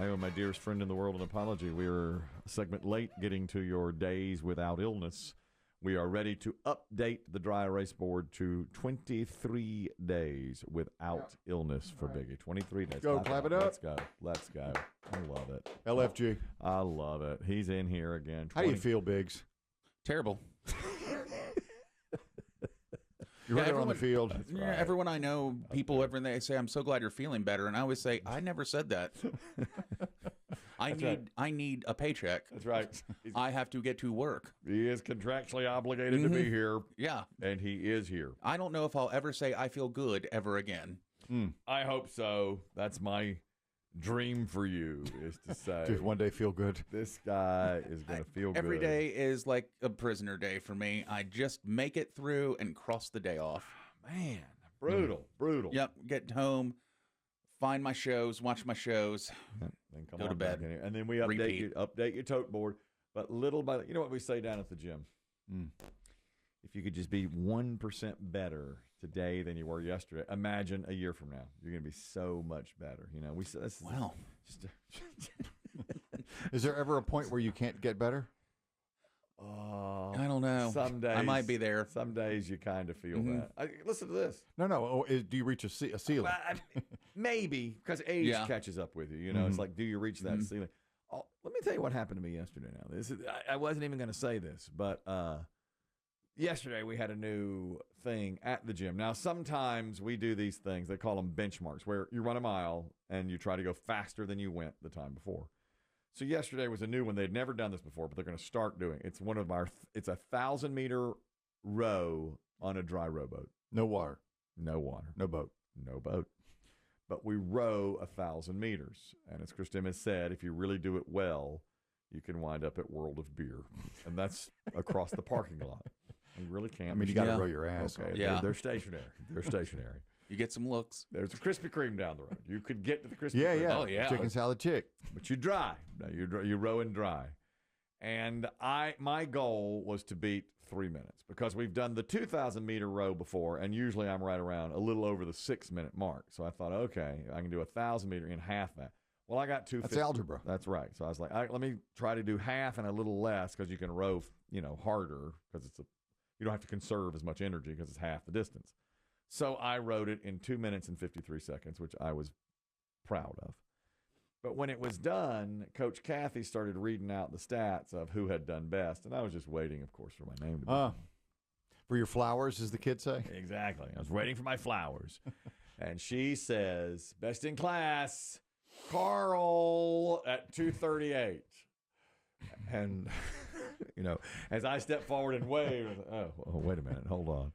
I owe my dearest friend in the world an apology. We are a segment late getting to your days without illness. We are ready to update the dry erase board to 23 days without illness for Biggie. 23 days. Go, clap it up. Let's go. Let's go. I love it. LFG. I love it. He's in here again. How do you feel, Biggs? Terrible. You're right on the field. Right. Yeah, everyone I know, people, everyone, they say, I'm so glad you're feeling better. And I always say, I never said that. I need a paycheck. That's right. I have to get to work. He is contractually obligated to be here. Yeah. And he is here. I don't know if I'll ever say I feel good ever again. I hope so. That's my dream for you, is to say, Just one day feel good. this guy is going to feel good. Every day is like a prisoner day for me. I just make it through and cross the day off. Man, brutal. Yep. Get home, find my shows, watch my shows, Then come go on to bed. back in here. And then we update your tote board. But little by little, you know what we say down at the gym? If you could just be 1% better today than you were yesterday, imagine a year from now. You're going to be so much better. You know, Wow. Is there ever a point where you can't get better? I don't know. Some days I might be there. Some days you kind of feel that. Listen to this. No. Do you reach a ceiling? Well, maybe, because age catches up with you. You know, it's like, do you reach that ceiling? Oh, let me tell you what happened to me yesterday. Now, I wasn't even going to say this, but yesterday we had a new thing at the gym. Now, sometimes we do these things. They call them benchmarks, where you run a mile and you try to go faster than you went the time before. So yesterday was a new one. They'd never done this before, but they're going to start doing it. It's one of it's a 1,000-meter row on a dry rowboat. No water. No water. No boat. No boat. But we row 1,000 meters. And as Christine has said, if you really do it well, you can wind up at World of Beer. And that's across the parking lot. You really can't. I mean, you got to row your ass. Okay, Yeah. they're stationary. They're stationary. You get some looks. There's a Krispy Kreme down the road. You could get to the Krispy Yeah, Kreme. yeah. Oh, yeah. Chicken salad chick. But you dry. No, you row and dry. And my goal was to beat 3 minutes, because we've done the 2,000-meter row before, and usually I'm right around a little over the 6-minute mark. So I thought, okay, I can do 1,000-meter in half that. Well, I got 250. That's algebra. That's right. So I was like, let me try to do half and a little less, because you can row, harder, because you don't have to conserve as much energy because it's half the distance. So I rowed it in 2 minutes and 53 seconds, which I was proud of. But when it was done, Coach Kathy started reading out the stats of who had done best, and I was just waiting, of course, for my name to be For your flowers, as the kids say? Exactly. I was waiting for my flowers. And she says, best in class, Carl at 238. And, as I step forward and wave, oh, wait a minute, hold on.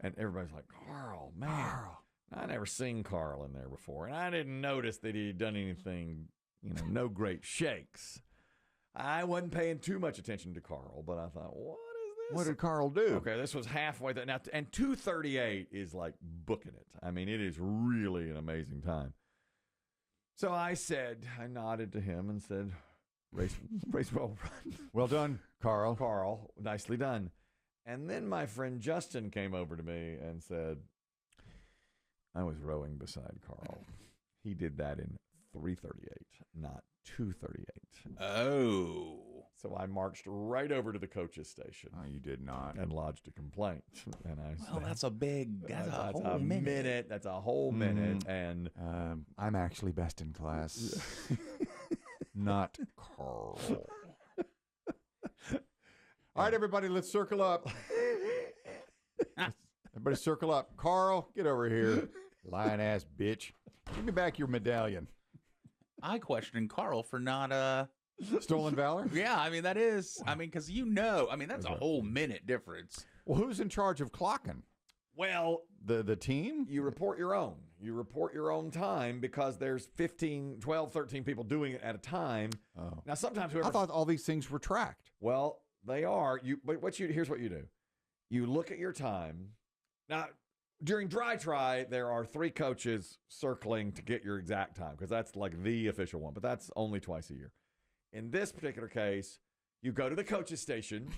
And everybody's like, Carl, man. Carl. I never seen Carl in there before. And I didn't notice that he'd done anything, no great shakes. I wasn't paying too much attention to Carl, but I thought, what is this? What did Carl do? Okay, this was halfway there. Now, and 238 is like booking it. I mean, it is really an amazing time. So I nodded to him and said, race well run. Well done, Carl. Carl, nicely done. And then my friend Justin came over to me and said, I was rowing beside Carl. He did that in 3:38, not 2:38. Oh. So I marched right over to the coach's station. Oh, you did not. And lodged a complaint. And I said, That's a whole minute. That's a whole minute. And I'm actually best in class. Not Carl. All right, everybody, let's circle up. Everybody circle up. Carl, get over here. Lion-ass bitch. Give me back your medallion. I questioned Carl for not Stolen valor? Yeah, I mean, that is. I mean, because that's a whole minute difference. Well, who's in charge of clocking? well, The team? you report your own. You report your own time because there's 15, 12, 13 people doing it at a time. Oh. Now, sometimes whoever... I thought all these things were tracked. Well, they are. But here's what you do. You look at your time. Now, during dry try, there are 3 coaches circling to get your exact time because that's like the official one, but that's only twice a year. In this particular case, you go to the coach's station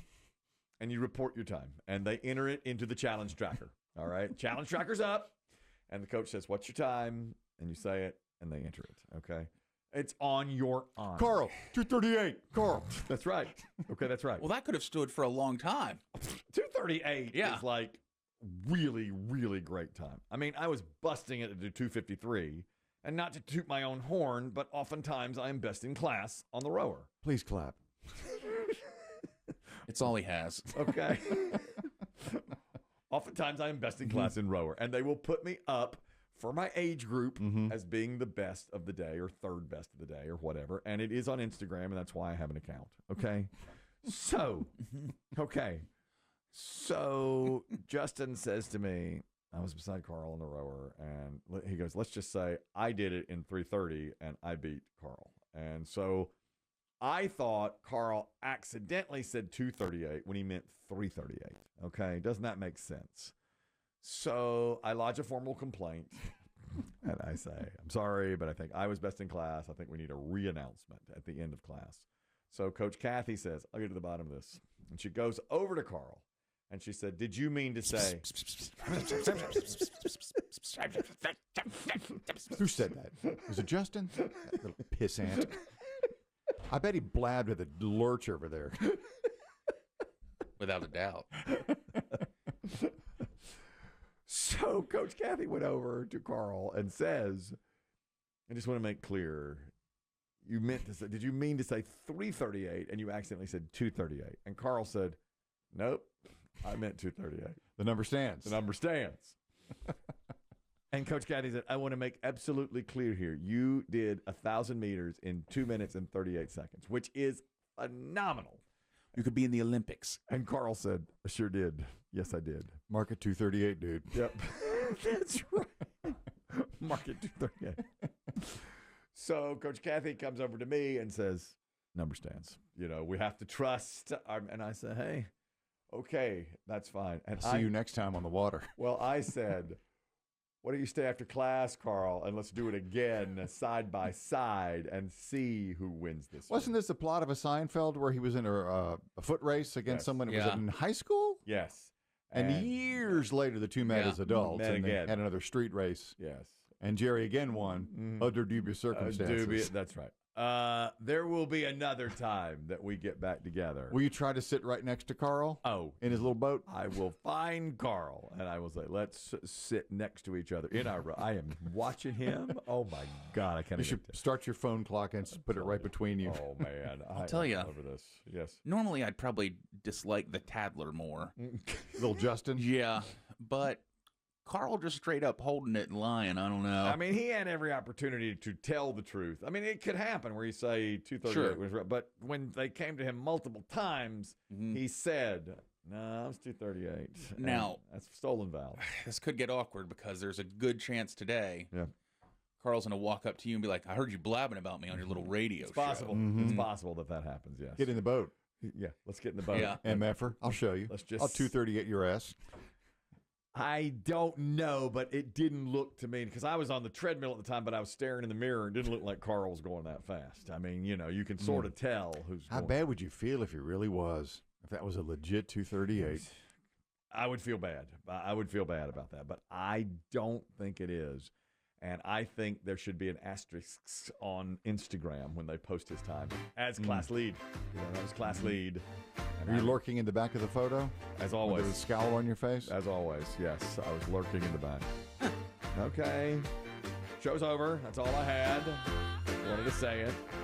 and you report your time, and they enter it into the challenge tracker. All right? Challenge tracker's up, and the coach says, "What's your time?" And you say it, and they enter it. Okay? It's on your honor. Carl, 238. Carl. That's right. Okay, that's right. Well, that could have stood for a long time. 238 is like really, really great time. I mean, I was busting it to do 253, and not to toot my own horn, but oftentimes I am best in class on the rower. Please clap. It's all he has. Okay. Oftentimes I am best in class in rower, and they will put me up for my age group as being the best of the day or third best of the day or whatever. And it is on Instagram, and that's why I have an account. Okay. So, So Justin says to me, I was beside Carl in the rower, and he goes, let's just say I did it in 3:30 and I beat Carl. And so I thought Carl accidentally said 2:38 when he meant 3:38. Okay. Doesn't that make sense? So I lodge a formal complaint, and I say, I'm sorry, but I think I was best in class. I think we need a re-announcement at the end of class. So Coach Kathy says, I'll get to the bottom of this. And she goes over to Carl, and she said, did you mean to say... Who said that? Was it Justin? That little pissant. I bet he blabbed with a lurch over there. Without a doubt. So Coach Kathy went over to Carl and says, I just want to make clear, you meant to say, did you mean to say 3:38 and you accidentally said 2:38? And Carl said, nope, I meant 2:38. The number stands. The number stands. And Coach Kathy said, I want to make absolutely clear here. You did 1,000 meters in 2 minutes and 38 seconds, which is phenomenal. You could be in the Olympics. And Carl said, I sure did. Yes, I did. Mark it 238, dude. Yep. That's right. Mark it 238. So Coach Kathy comes over to me and says, number stands. You know, we have to trust. And I said, hey, okay, that's fine. And I'll see you next time on the water. Well, I said, why don't you stay after class, Carl, and let's do it again side by side and see who wins this. Wasn't this the plot of a Seinfeld where he was in a foot race against someone who was in high school? Yes. And years later, the two met as adults and they had another street race. Yes. And Jerry again won under dubious circumstances. That's right. There will be another time that we get back together. Will you try to sit right next to Carl? Oh. In his little boat? I will find Carl, and I will say, let's sit next to each other. I am watching him. Oh, my God. I can't You should start your phone clock and put it right between you. Oh, man. I'll tell you. Over this. Yes. Normally, I'd probably dislike the tattler more. Little Justin? Yeah, but... Carl just straight up holding it and lying. I don't know. I mean, he had every opportunity to tell the truth. I mean, it could happen where you say 238 was right. But when they came to him multiple times, he said, no, it's 238. Now, that's stolen valor. This could get awkward because there's a good chance today. Yeah. Carl's going to walk up to you and be like, I heard you blabbing about me on your little radio It's possible. show. It's possible that happens, yes. Get in the boat. Yeah, let's get in the boat. Yeah. MFer, I'll show you. I'll 238 your ass. I don't know, but it didn't look to me, because I was on the treadmill at the time, but I was staring in the mirror and it didn't look like Carl was going that fast. I mean, you know, you can sort of tell who's How bad would you feel if he really was? If that was a legit 238? I would feel bad. I would feel bad about that, but I don't think it is. And I think there should be an asterisk on Instagram when they post his time as class lead. You know, that was class lead. Are you lurking in the back of the photo? As always. With a scowl on your face? As always, yes. I was lurking in the back. Okay. Show's over. That's all I had. Wanted to say it.